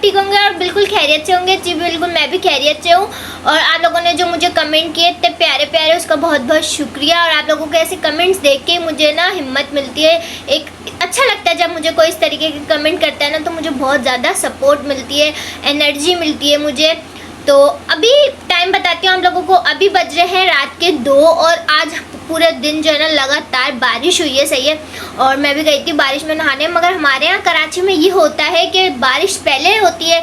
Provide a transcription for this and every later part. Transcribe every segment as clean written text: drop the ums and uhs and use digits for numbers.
ठीक होंगे और बिल्कुल खैरियत से होंगे। जी बिल्कुल, मैं भी खैरियत से हूँ। और आप लोगों ने जो मुझे कमेंट किए इतने प्यारे प्यारे, उसका बहुत बहुत शुक्रिया। और आप लोगों के ऐसे कमेंट्स देख के मुझे ना हिम्मत मिलती है, एक अच्छा लगता है जब मुझे कोई इस तरीके के कमेंट करता है ना, तो मुझे बहुत ज़्यादा सपोर्ट मिलती है, एनर्जी मिलती है मुझे। तो अभी टाइम बताती हूँ आप लोगों को। अभी बज रहे हैं रात के 2 और आज पूरे दिन जो है ना लगातार बारिश हुई है, सही है। और मैं भी गई थी बारिश में नहाने, मगर हमारे यहाँ कराची में ये होता है कि बारिश पहले होती है,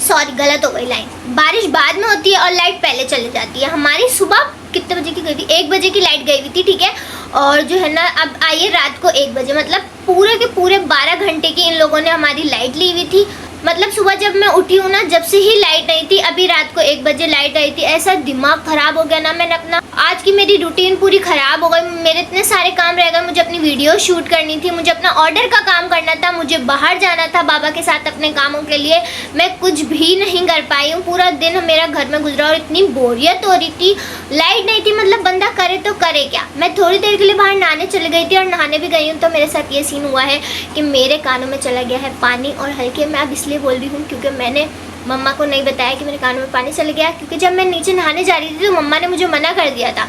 सॉरी गलत हो गई लाइन, बारिश बाद में होती है और लाइट पहले चली जाती है। हमारी सुबह कितने बजे की गई थी, 1 बजे की लाइट गई हुई थी, ठीक है। और जो है ना अब आई है रात को 1 बजे, मतलब पूरे के पूरे 12 घंटे की इन लोगों ने हमारी लाइट ली हुई थी। मतलब सुबह जब मैं उठी हूँ ना, जब से ही लाइट आई थी, अभी रात को 1 बजे लाइट आई थी। ऐसा दिमाग ख़राब हो गया ना, मैंने अपना आज की मेरी रूटीन पूरी ख़राब हो गई। मेरे इतने सारे काम रह गए, मुझे अपनी वीडियो शूट करनी थी, मुझे अपना ऑर्डर का काम करना था, मुझे बाहर जाना था बाबा के साथ अपने कामों के लिए। मैं कुछ भी नहीं कर पाई हूँ, पूरा दिन मेरा घर में गुजरा और इतनी बोरियत हो रही थी। लाइट नहीं थी, मतलब बंदा करे तो करे क्या। मैं थोड़ी देर के लिए बाहर नहाने चली गई थी और नहाने भी गई हूँ, तो मेरे साथ ये सीन हुआ है कि मेरे कानों में चला गया है पानी। और हल्के मैं अब इसलिए बोल रही हूँ क्योंकि मैंने मम्मा को नहीं बताया कि मेरे कानों में पानी चला गया, क्योंकि जब मैं नीचे नहाने जा रही थी तो मम्मा ने मुझे मना कर दिया था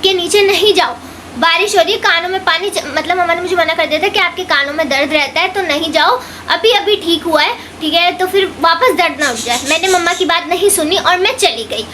कि नीचे नहीं जाओ, बारिश हो रही है, कानों में पानी मतलब मम्मा ने मुझे मना कर दिया था कि आपके कानों में दर्द रहता है तो नहीं जाओ, अभी अभी ठीक हुआ है, ठीक है, तो फिर वापस दर्द ना उठ जाए। मैंने मम्मा की बात नहीं सुनी और मैं चली गई।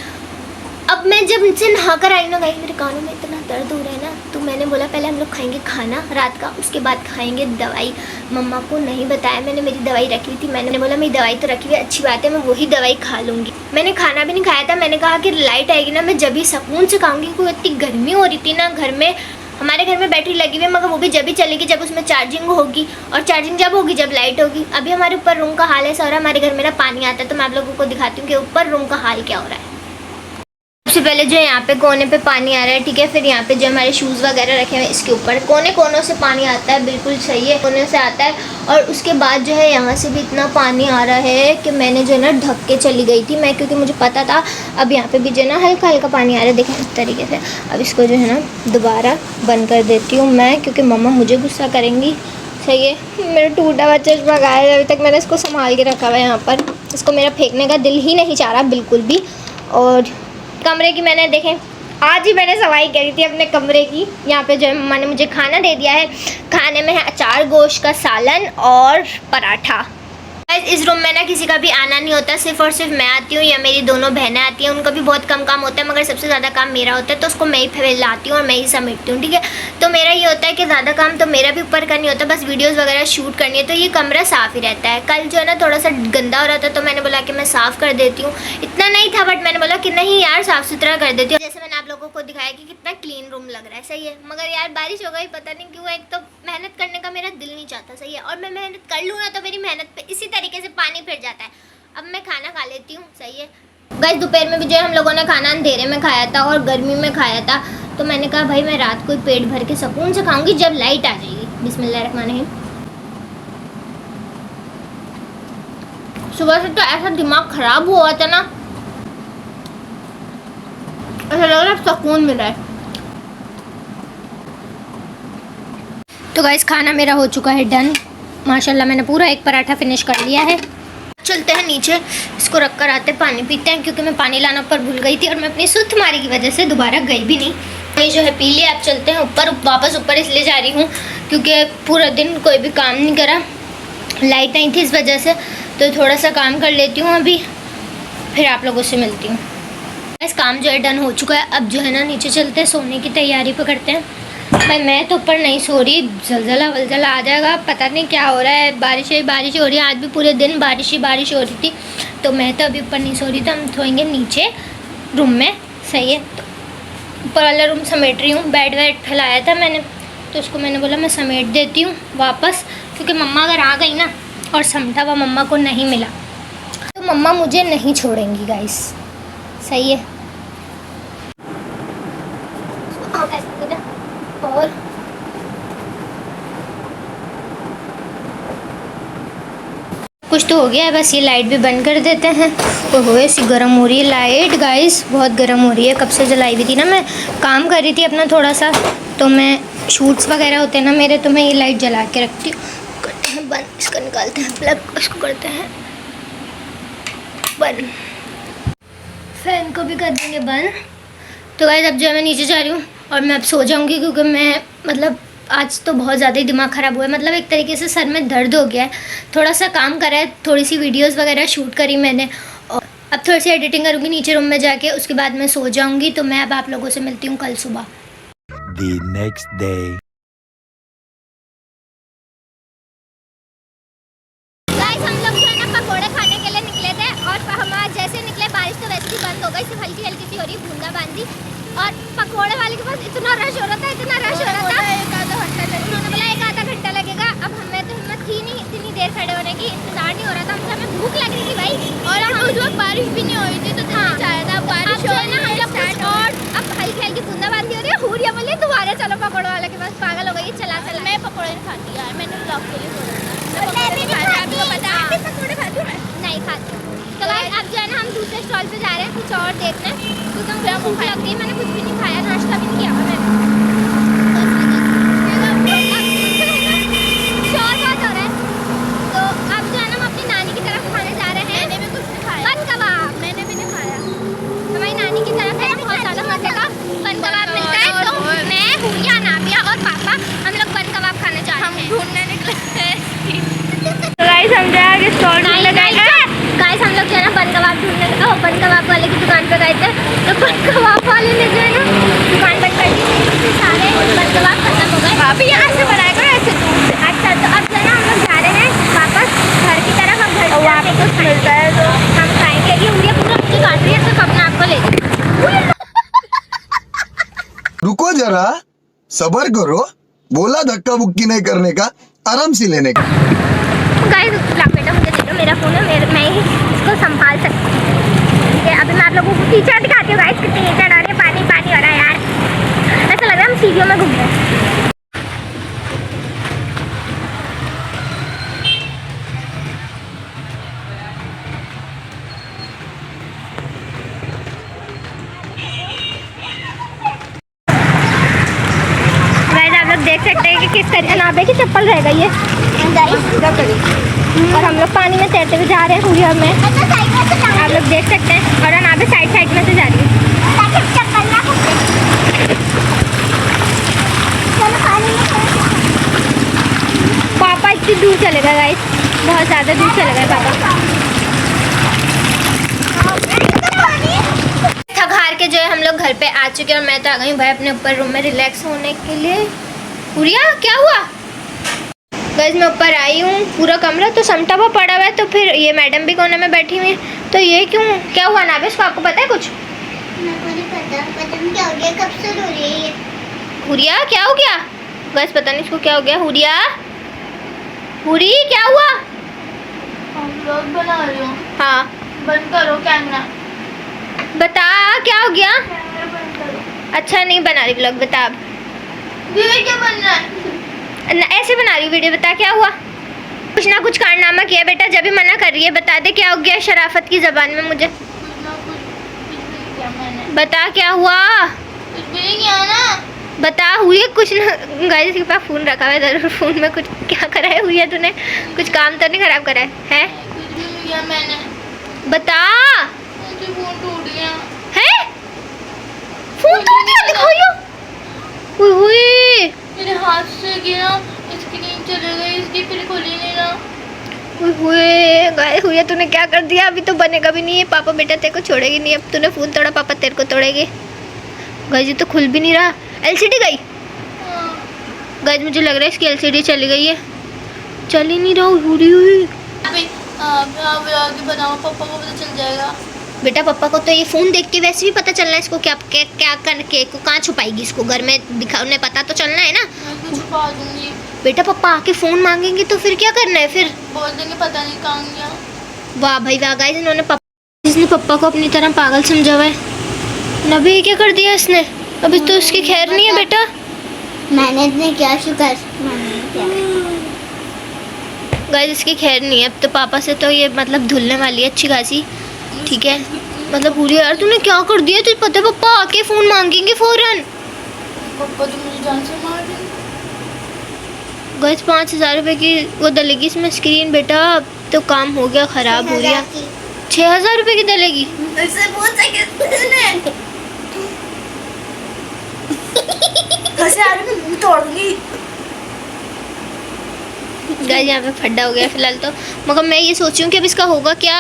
अब मैं जब नीचे नहा कर आई ना, मेरे कानों में इतना दर्द हो रहा है ना, तो मैंने बोला पहले हम लोग खाएंगे खाना रात का, उसके बाद खाएंगे दवाई। मम्मा को नहीं बताया मैंने, मेरी दवाई रखी हुई थी। मैंने बोला मेरी दवाई तो रखी हुई है, अच्छी बात है, मैं वही दवाई खा लूँगी। मैंने खाना भी नहीं खाया था। मैंने कहा कि लाइट आएगी ना, मैं जब भी सुकून से खाऊँगी, क्योंकि इतनी गर्मी हो रही थी ना घर में। हमारे घर में बैटरी लगी हुई है, मगर वो भी जब भी चलेगी जब उसमें चार्जिंग होगी, और चार्जिंग जब होगी जब लाइट होगी। अभी हमारे ऊपर रूम का हाल ऐसा हो रहा है, हमारे घर में ना पानी आता है, तो मैं आप लोगों को दिखाती हूँ कि ऊपर रूम का हाल क्या हो रहा है। सबसे पहले जो यहाँ पे कोने पे पानी आ रहा है, ठीक है। फिर यहाँ पे जो हमारे शूज़ वगैरह रखे हुए हैं इसके ऊपर कोने कोनों से पानी आता है, बिल्कुल सही है, कोने से आता है। और उसके बाद जो है यहाँ से भी इतना पानी आ रहा है कि मैंने जो है ना ढक के चली गई थी मैं, क्योंकि मुझे पता था। अब यहाँ पे भी जो है ना हल्का हल्का पानी आ रहा है, देखें इस तरीके से। अब इसको जो है ना दोबारा बंद कर देती हूँ मैं, क्योंकि मम्मा मुझे गुस्सा करेंगी, सही है। मेरा टूटा हुआ चश्मा गायब है, अभी तक मैंने इसको संभाल के रखा हुआ है यहाँ पर। इसको मेरा फेंकने का दिल ही नहीं चाह रहा बिल्कुल भी। और कमरे की मैंने देखें आज ही मैंने सफाई करी थी अपने कमरे की। यहाँ पे जो है मम्मा ने मुझे खाना दे दिया है, खाने में है अचार, गोश्त का सालन और पराठा। इस रूम में ना किसी का भी आना नहीं होता, सिर्फ और सिर्फ मैं आती हूँ या मेरी दोनों बहनें आती हैं। उनका भी बहुत कम काम होता है, मगर सबसे ज़्यादा काम मेरा होता है, तो उसको मैं ही फैलाती हूँ और मैं ही समेटती हूँ, ठीक है। तो मेरा ये होता है कि ज़्यादा काम तो मेरा भी ऊपर का नहीं होता, बस वीडियोज़ वगैरह शूट करनी है, तो ये कमरा साफ़ ही रहता है। कल जो है ना थोड़ा सा गंदा हो रहा था, तो मैंने बोला कि मैं साफ़ कर देती हूँ। इतना नहीं था, बट मैंने बोला कि नहीं यार साफ़ सुथरा कर देती हूँ। जैसे मैंने आप लोगों को दिखाया कि कितना क्लीन रूम लग रहा है, सही है। मगर यार बारिश हो गई, पता नहीं क्यों, एक तो मेहनत करने का मेरा दिल नहीं चाहता, सही है। और मैं मेहनत कर लूँ ना तो मेरी मेहनत पे इसी तरीके से पानी फिर जाता है। अब मैं खाना खा लेती हूँ, सही है। गाइस दोपहर में भी जो है हम लोगों ने खाना अंधेरे में खाया था और गर्मी में खाया था, तो मैंने कहा भाई मैं रात को ही पेट भर के सुकून से खाऊंगी जब लाइट आ जाएगी। बिस्मिल्लाहिर्रहमानिर्रहीम। सुबह से तो ऐसा दिमाग खराब हुआ था ना, ऐसा लग रहा है सुकून मिल रहा है। तो गाइस खाना मेरा हो चुका है डन, माशाल्लाह। मैंने पूरा एक पराठा फिनिश कर लिया है। चलते हैं नीचे, इसको रख कर आते पानी पीते हैं, क्योंकि मैं पानी लाना ऊपर भूल गई थी और मैं अपनी सुस्तमारी की वजह से दोबारा गई भी नहीं। ये जो है पी लिया। अब चलते हैं ऊपर, वापस ऊपर इसलिए जा रही हूँ क्योंकि पूरा दिन कोई भी काम नहीं करा, लाइट नहीं थी इस वजह से, तो थोड़ा सा काम कर लेती हूँ अभी, फिर आप लोगों से मिलती हूँ। इस काम जो है डन हो चुका है। अब जो है ना नीचे चलते हैं, सोने की तैयारी पे करते हैं। भाई मैं तो ऊपर नहीं सो रही, जलजला वलजला आ जाएगा, पता नहीं क्या हो रहा है। बारिश हो रही है, आज भी पूरे दिन बारिश हो रही थी, तो मैं तो अभी ऊपर नहीं सो रही। तो हम सोएंगे नीचे रूम में, सही है। तो ऊपर वाला रूम समेट रही हूँ, बेड वेड फैलाया था मैंने, तो उसको मैंने बोला मैं समेट देती हूँ वापस, क्योंकि मम्मा अगर आ गई ना और समझा हुआ मम्मा को नहीं मिला तो मम्मा मुझे नहीं छोड़ेंगी गाइस, सही है। और कुछ तो हो गया है, बस ये लाइट भी बंद कर देते हैं। ओहो ऐसी गर्म हो रही है लाइट गाइस, बहुत गर्म हो रही है। कब से जलाई हुई थी ना, मैं काम कर रही थी अपना थोड़ा सा, तो मैं शूट्स वगैरह होते हैं ना मेरे, तो मैं ये लाइट जला के रखती हूँ। करते हैं बंद, इसका निकालते हैं प्लग, इसको करते हैं बंद, फैन को भी कर देंगे बंद। तो गाइस अब जो है मैं नीचे जा रही हूँ और मैं अब सो जाऊँगी, क्योंकि मैं मतलब आज तो बहुत ज़्यादा ही दिमाग ख़राब हुआ है। मतलब एक तरीके से सर में दर्द हो गया है। थोड़ा सा काम करा है, थोड़ी सी वीडियोस वगैरह शूट करी मैंने, और अब थोड़ी सी एडिटिंग करूँगी नीचे रूम में जाके, उसके बाद मैं सो जाऊँगी। तो मैं अब आप लोगों से मिलती हूँ कल सुबह। The next day. गाइस हम लोग जो है ना पकौड़े खाने के लिए निकले थे, और हम आज जैसे निकले बारिश तो वैसे ही बंद हो गई, सिर्फ हल्की हल्की सी हो रही बूंदाबांदी। और पकौड़े वाले के पास इतना रश हो रहा था, इतना रश हो रहा था, उन्होंने बोला 1 आधा घंटा लगेगा। अब हमें तो हिम्मत थी नहीं इतनी देर खड़े होने की, इंतजार नहीं हो रहा था, हमें भूख लग रही थी भाई। और हम उस वक्त बारिश भी नहीं हो रही थी, तो हाँ था बारिश हो ना हम लोग कुछ, और अब हल्की हल्की बूंदाबांदी हो रही है। हुरिया बोले तुम्हारे चलो पकौड़े वाले के पास, पागल हो गई चला चला। मैं पकौड़े नहीं खाती यार, मैंने ब्लॉग के लिए बोला नहीं खाती। तो गाइस अब जो है ना हम दूसरे स्टॉल पे जा रहे हैं कुछ और देखने, क्योंकि मुझे भूख लग गई। मैंने कुछ भी नहीं खाया, नाश्ता भी नहीं किया मैंने। शोर बहुत हो रहा है। तो अब जो है ना हम अपनी नानी की तरफ खाने जा रहे हैं। मैंने भी कुछ नहीं खाया, बन कबाब मैंने भी नहीं खाया। हमारी नानी की तरफ है, बहुत ज़्यादा मजे का बन कबाब मिलता है। तो मैं, हुरिया, नाबिया और पापा हम लोग बन कबाब खाने जा रहे हैं। हम ढूंढने निकले हैं। गाइस हम जाएंगे स्टॉल ढूंढने जाएंगे। गाइस हम लोग जो है ना बन कबाब ढूंढने, बन कबाब वाले की दुकान पे गए थे। तो बन कबाब वाले ने जो है ना दुकान बंद कर दी, सारे बन कबाब खत्म हो गए। अभी यहाँ से बनाएगा ऐसे दूर से। अच्छा तो अब जो है ना हम लोग जा रहे हैं वापस घर की तरफ। हम घर जाके कुछ मिलता है तो हम खाएंगे। ये मुझे पूरा मुझे काट रही है, सिर्फ अपने आप को ले। रुको जरा, सब्र करो, बोला धक्का बुक्की नहीं करने का, आराम से लेने का। गाइस बेटा मुझे दे दो, मेरा फोन है, मैं ही इसको संभाल सकती हूँ। ठीक है अभी मैं आप लोगों को कीचड़ दिखाती हूँ। गाइस कितनी कीचड़ आ रही है, पानी पानी हो रहा है यार, ऐसा लग रहा है हम सीढ़ियों में घूम रहे हैं। आप लोग देख सकते हैं कि किस तरीके नाबे की चप्पल रह गई है। और हम लोग पानी में तैरते हुए जा रहे हैं हुरिया में, आप लोग देख सकते हैं। और नाबे साइड साइड में से जा रही है। पापा इतनी दूर चले गए गाइस, बहुत ज़्यादा दूर चले गए पापा। थक हार के जो है हम लोग घर पे आ चुके हैं, और मैं तो आ गई हूँ भाई अपने ऊपर रूम में रिलैक्स होने के लिए। हुरिया क्या हुआ? गाइस मैं ऊपर आई हूँ, पूरा कमरा तो समटा हुआ पड़ा हुआ है, तो फिर ये मैडम भी कोने में बैठी हुई है, तो ये क्यों, क्या हुआ नाबिश को, आपको पता है कुछ? मेरे को नहीं पता, पता नहीं क्या हो गया, कब से रो रही है ये। हुरिया क्या हो गया? गाइस पता नहीं इसको क्या हो गया। हुरिया, हुरी क्या हुआ? व्लॉग बना रही हूँ। हाँ बंद करो कैमरा। बता क्या हो गया? कैमरा बंद करो। अच्छा नहीं बना रही ब्लॉग, बता अब। वीडियो क्या बन रहा है? ऐसे बना रही वीडियो, बता क्या हुआ? कुछ ना कुछ कारनामा किया बेटा, जब भी मना कर रही है, बता दे क्या हो गया शराफत की ज़बान में मुझे। कुछ नहीं किया मैंने। बता क्या हुआ, कुछ भी नहीं किया ना। बता। हुई कुछ ना, गाइस के पास फ़ोन रखा हुआ है, ज़रूर फ़ोन में कुछ क्या करा है हुई है तूने, कुछ काम तो नहीं खराब करा है? कुछ भी नहीं किया मैंने। बता। मुझे फोन टूट गया है? फ़ोन टूट गया, दिखाइयो। हुई मेरे हाथ से गिरा, स्क्रीन चली गई इसकी, फिर खुल ही नहीं रहा। गाइस हुई तूने क्या कर दिया, अभी तो बनेगा भी नहीं है। पापा बेटा तेरे को छोड़ेगी नहीं, अब तूने फ़ोन तोड़ा, पापा तेरे को तोड़ेगी। गाइस ये तो खुल भी नहीं रहा, एलसीडी गई। गाइस मुझे लग रहा है इसकी एलसीडी चली गई है, चल ही नहीं रहा। हुई आगे बनाओ, पापा को पता चल जाएगा। बेटा पापा को तो ये फ़ोन देख के वैसे भी पता चलना है इसको, क्या क्या क्या करके को कहाँ छुपाएगी इसको, घर में दिखाने पता तो चलना है ना। मैं कुछ छुपा दूंगी। बेटा पापा आके फ़ोन मांगेंगे तो फिर क्या करना है? फिर बोल देंगे पता नहीं कहाँ गया। वाह भाई वाह गाइस, इन्होंने इसने पापा को अपनी तरह पागल समझा हुआ है। नबी क्या कर दिया इसने, अभी तो उसकी खैर नहीं है बेटा। मैंने क्या शुक्र गाइस इसकी खैर नहीं है, अब तो पापा से तो ये मतलब धुलने वाली है अच्छी खासी। ठीक है मतलब पूरी, यार तूने क्या कर दिया, तुझे पता है पापा आके फ़ोन मांगेंगे फ़ौरन। पापा तो मुझे जान से मार देंगे। गाइस 5000 रुपये की वो डलेगी इसमें स्क्रीन बेटा, अब तो काम हो गया ख़राब हो गया। 6,000 रुपये की डलेगी? इससे पूछ सके कैसे आ रही, मैं मुंह तोड़ दूंगी। गाइस यहाँ पे फड्डा हो गया फिलहाल तो, मगर मैं ये सोच रही हूँ कि अब इसका होगा क्या।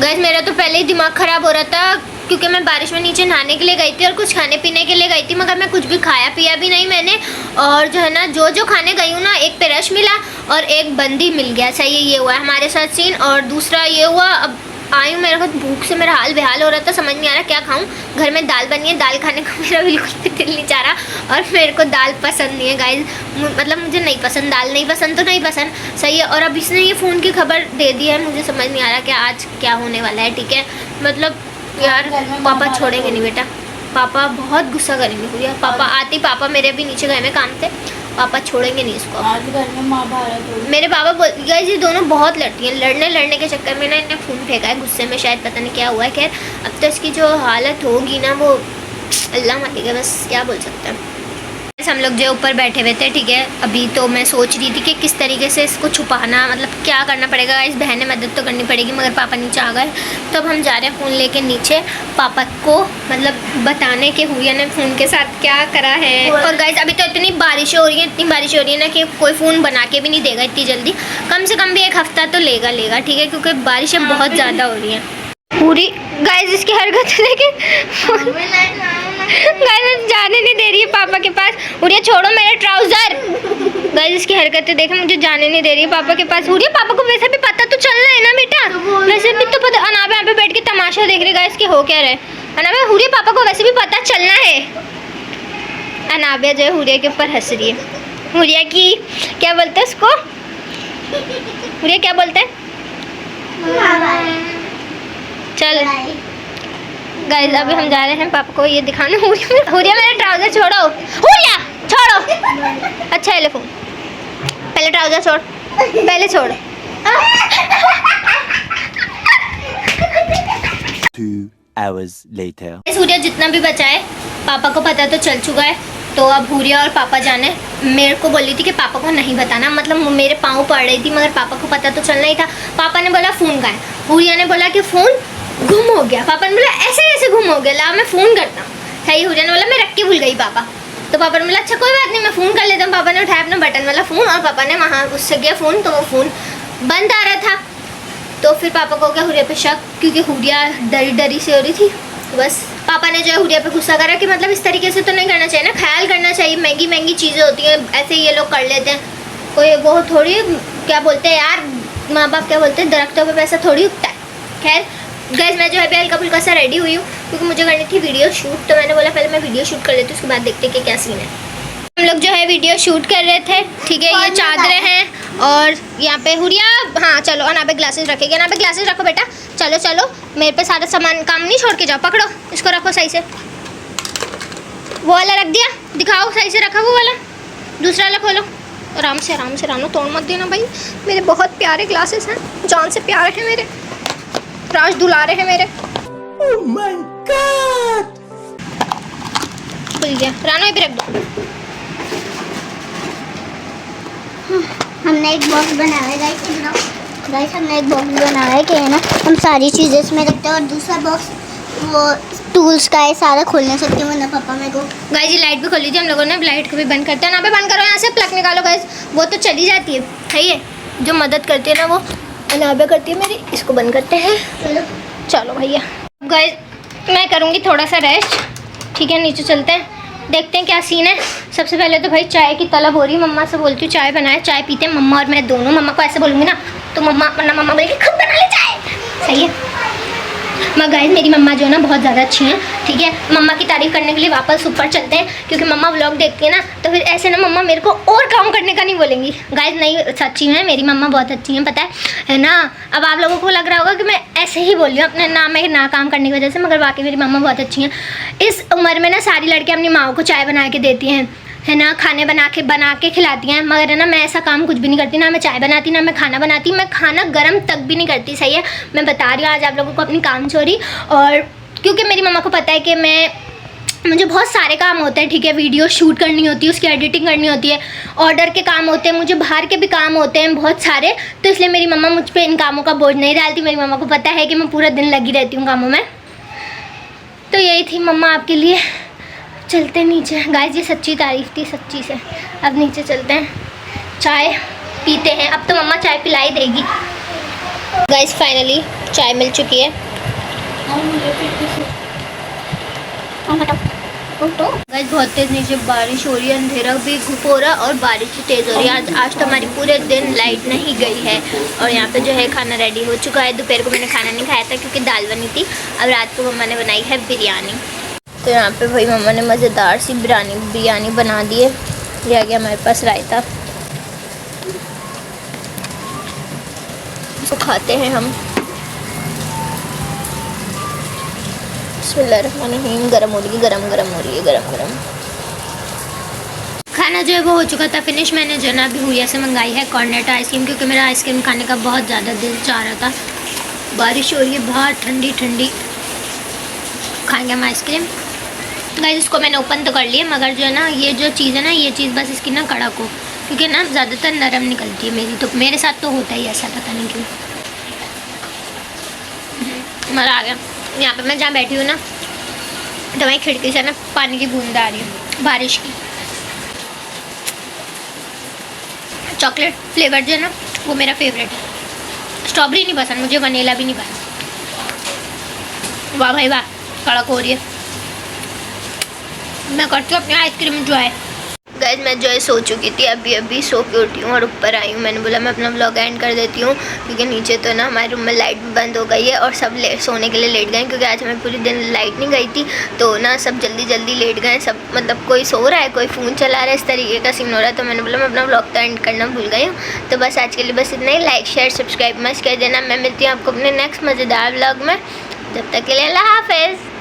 गाइस मेरा तो पहले ही दिमाग ख़राब हो रहा था क्योंकि मैं बारिश में नीचे नहाने के लिए गई थी और कुछ खाने पीने के लिए गई थी, मगर मैं कुछ भी खाया पिया भी नहीं मैंने। और जो है ना जो खाने गई हूँ ना, एक पे रश मिला और एक बंदी मिल गया। सही है, ये हुआ है हमारे साथ सीन। और दूसरा ये हुआ, अब आई हूँ, मेरे को भूख से मेरा हाल बेहाल हो रहा था, समझ नहीं आ रहा क्या खाऊं। घर में दाल बनी है, दाल खाने को मेरा बिल्कुल भी दिल नहीं चाह रहा और मेरे को दाल पसंद नहीं है गाइस, मतलब मुझे नहीं पसंद, दाल नहीं पसंद तो नहीं पसंद। सही है। और अब इसने ये फ़ोन की खबर दे दी है, मुझे समझ नहीं आ रहा कि आज क्या होने वाला है। ठीक है, मतलब यार पापा छोड़ेंगे नहीं बेटा, पापा बहुत गुस्सा करेंगे भैया। पापा आते, पापा मेरे भी नीचे गए में काम थे, पापा छोड़ेंगे नहीं इसको। आज घर में महाभारत हो। मेरे पापा बोल गाइस ये दोनों बहुत लड़ती हैं, लड़ने के चक्कर में ना इन्हें फ़ोन फेंका है गुस्से में, शायद पता नहीं क्या हुआ है। खैर अब तो इसकी जो हालत होगी ना वो अल्लाह मालिक, बस क्या बोल सकते हैं। हम लोग जो ऊपर बैठे हुए थे, ठीक है, अभी तो मैं सोच रही थी कि किस तरीके से इसको छुपाना, मतलब क्या करना पड़ेगा। इस बहन ने मदद तो करनी पड़ेगी, मगर पापा नीचे आ गए तो अब हम जा रहे हैं फ़ोन लेके नीचे पापा को मतलब बताने के हुए ने फ़ोन के साथ क्या करा है। और गाइस अभी तो इतनी बारिश हो रही है, इतनी बारिश हो रही है ना कि कोई फ़ोन बना के भी नहीं देगा इतनी जल्दी, कम से कम भी 1 हफ्ता तो लेगा, ठीक है, क्योंकि बारिशें बहुत ज़्यादा हो रही हैं पूरी। गाइस इसकी हरकत देखे गाइस जाने नहीं दे रही है पापा के पास। उड़िया छोड़ो मेरे ट्राउजर। गाइस इसकी हरकतें देखे, मुझे जाने नहीं दे रही है पापा के पास। उड़िया पापा को वैसे भी पता तो चलना है ना बेटा, वैसे भी तो पता। अनाबे यहाँ पे बैठ के तमाशा देख रही गाइस कि हो क्या रहे। अनाबे हुरिया पापा को वैसे भी पता चलना है। अनाबे जो है हुरिया के ऊपर हंस रही है। हुरिया की क्या बोलते हैं उसको, हुरिया क्या बोलते हैं? चल गाइस अभी हम जा रहे हैं पापा को ये दिखाने। हुरिया मेरा ट्राउजर छोड़ो, हुरिया छोड़ो। अच्छा है ले फोन, पहले ट्राउजर छोड़, पहले छोड़। 2 hours later. हुरिया जितना भी बचा है पापा को पता तो चल चुका है, तो अब हुरिया और पापा जाने। मेरे को बोली थी कि पापा को नहीं बताना, मतलब मेरे पाँव पड़ रही थी, मगर पापा को पता तो चलना ही था। पापा ने बोला फ़ोन का है, हुरिया ने बोला कि फ़ोन गुम हो गया। पापा ने बोला ऐसे गुम हो गया, ला मैं फ़ोन करता हूँ। सही, हुरिया ने बोला मैं रख के भूल गई पापा। तो पापा ने बोला अच्छा कोई बात नहीं, मैं फ़ोन कर लेता हूँ। पापा ने उठाया अपना बटन वाला फ़ोन और पापा ने वहाँ उससे गया फ़ोन, तो वो फ़ोन बंद आ रहा था। तो फिर पापा को क्या हुरिया पे शक, क्योंकि हुरिया डरी से हो रही थी। बस पापा ने जो है हुरिया पे गुस्सा करा कि मतलब इस तरीके से तो नहीं करना चाहिए ना, ख्याल करना चाहिए, महंगी चीज़ें होती हैं, ऐसे ये लोग कर लेते हैं। कोई वो थोड़ी क्या बोलते हैं यार, माँ बाप क्या बोलते हैं, दरख्तों पे पैसा थोड़ी उगता है। खैर गाइस मैं जो है हल्का फुल्का सा रेडी हुई हूँ क्योंकि मुझे करनी थी वीडियो शूट, तो मैंने बोला पहले मैं वीडियो शूट कर लेती हूँ, उसके बाद देखते हैं कि क्या सीन है। हम लोग जो है वीडियो शूट कर रहे थे, ठीक है, ये चादरें हैं और यहाँ पे हुरिया, हाँ चलो अनाबे ग्लासेस रखेगी, अनाबे ग्लासेस रखो बेटा, चलो मेरे पे सारा सामान, काम नहीं छोड़ के जाओ, पकड़ो इसको, रखो सही से। वो वाला रख दिया, दिखाओ सही से रखा वो वाला, दूसरा वाला खोलो, आराम से रानो, तोड़ मत देना भाई। मेरे बहुत प्यारे ग्लासेस हैं, जान से प्यारे हैं मेरे, राज दुलारे हैं मेरे। Oh my God! खुल गया, रानो ये भी रख दो। हमने एक बॉक्स बनाया है गाइस, हमने एक बॉक्स बनाया है कि है ना हम सारी चीज़ें इसमें रखते हैं, और दूसरा बॉक्स वो टूल्स का है, सारा खोल नहीं सकते वरना पापा मेरे को। गाइस ये लाइट भी खोली थी हम लोगों ने, लाइट को भी बंद करते हैं ना, पे बंद करो, यहाँ से प्लग निकालो गाइस, वो तो चली जाती है, सही है, जो मदद करती है ना वो अनाबे करती है मेरी। इसको बंद करते हैं, चलो भैया। गाइस मैं करूँगी थोड़ा सा रेस्ट, ठीक है, नीचे चलते हैं, देखते हैं क्या सीन है। सबसे पहले तो भाई चाय की तलब हो रही है, मम्मा से बोलती हूँ चाय बनाए, चाय पीते हैं मम्मा और मैं दोनों। मम्मा को ऐसे बोलूँगी ना तो मम्मा बोलेगी खुद बना ले चाय, सही है। मगर गाइस मेरी मम्मा जो है ना बहुत ज़्यादा अच्छी हैं, ठीक है। मम्मा की तारीफ़ करने के लिए वापस ऊपर चलते हैं, क्योंकि मम्मा व्लॉग देखती है ना, तो फिर ऐसे ना मम्मा मेरे को और काम करने का नहीं बोलेंगी। गाइस नहीं, सच्ची में मेरी मम्मा बहुत अच्छी हैं, पता है ना। अब आप लोगों को लग रहा होगा कि मैं ऐसे ही बोल रही हूँ अपने ना काम करने की वजह से, मगर वाकई मेरी मम्मा बहुत अच्छी हैं। इस उम्र में ना सारी लड़कियाँ अपनी माँ को चाय बना के देती हैं, है ना, खाने बना के खिलाती हैं, मगर है ना मैं ऐसा काम कुछ भी नहीं करती, ना मैं चाय बनाती, ना मैं खाना बनाती, मैं खाना गर्म तक भी नहीं करती, सही है। मैं बता रही हूँ आज आप लोगों को अपनी काम चोरी, और क्योंकि मेरी मम्मा को पता है कि मैं मुझे बहुत सारे काम होते हैं, ठीक है, वीडियो शूट करनी होती है, उसकी एडिटिंग करनी होती है, ऑर्डर के काम होते हैं, मुझे बाहर के भी काम होते हैं बहुत सारे। तो इसलिए मेरी मम्मा मुझ पे इन कामों का बोझ नहीं डालती। मेरी मम्मा को पता है कि मैं पूरा दिन लगी रहती हूँ कामों में। तो यही थी मम्मा आपके लिए। चलते हैं नीचे गाइस, ये सच्ची तारीफ थी, सच्ची से। अब नीचे चलते हैं, चाय पीते हैं। अब तो मम्मा चाय पिलाई देगी। गाइस फाइनली चाय मिल चुकी है। गाइस बहुत तेज़ नीचे बारिश हो रही है, अंधेरा भी हो रहा और बारिश भी तेज़ हो रही है। आज तो हमारी पूरे दिन लाइट नहीं गई है। और यहाँ पे जो है खाना रेडी हो चुका है। दोपहर को मैंने खाना नहीं खाया था क्योंकि दाल बनी थी। अब रात को मम्मा ने बनाई है बिरयानी। तो यहाँ पे भाई मम्मा ने मज़ेदार सी बिरयानी बना दी है। ये आ गया हमारे पास रायता, इसको खाते हैं हम। बिस्मिल्लाहिर्रहमानिर्रहीम। गरम हो रही है, गरम हो रही है, गरम। खाना जो है वो हो चुका था फिनिश। मैंने जो ना अभी हुई से मंगाई है कॉर्नेट आइसक्रीम, क्योंकि मेरा आइसक्रीम खाने का बहुत ज़्यादा दिल चाह रहा था। बारिश हो रही है बाहर, ठंडी ठंडी, खाएंगे हम आइसक्रीम। गाइस इसको मैंने ओपन तो कर लिया, मगर जो है ना ये जो चीज़ है ना, ये चीज़ बस इसकी ना कड़क हो, क्योंकि ना ज़्यादातर नरम निकलती है मेरी। तो मेरे साथ तो होता ही ऐसा, पता नहीं क्यों। मज़ा आ गया। यहाँ पे मैं जहाँ बैठी हूँ ना, तो वहीं खिड़की से ना पानी की बूंद आ रही है बारिश की। चॉकलेट फ्लेवर जो है ना वो मेरा फेवरेट है। स्ट्रॉबेरी नहीं पसंद मुझे, वनीला भी नहीं पसंद। वाह भाई वाह, कड़क हो रही है। मैं करती हूँ अपनी आइसक्रीम एंजॉय। गाइस मैं जो है सो चुकी थी, अभी सो के उठी हूँ और ऊपर आई हूँ। मैंने बोला मैं अपना व्लॉग एंड कर देती हूँ, क्योंकि नीचे तो ना हमारे रूम में लाइट भी बंद हो गई है और सब सोने के लिए लेट गए, क्योंकि आज हमें पूरी दिन लाइट नहीं गई थी। तो ना सब जल्दी लेट गए सब, मतलब कोई सो रहा है, कोई फ़ोन चला रहा है, इस तरीके का सीन हो रहा है। तो मैंने बोला मैं अपना व्लॉग तो एंड करना भूल गई हूँ। तो बस आज के लिए बस इतना ही। लाइक शेयर सब्सक्राइब मस्त कर देना। मैं मिलती हूँ आपको अपने नेक्स्ट मज़ेदार व्लॉग में। जब तक के लिए अल्लाह हाफ़िज़।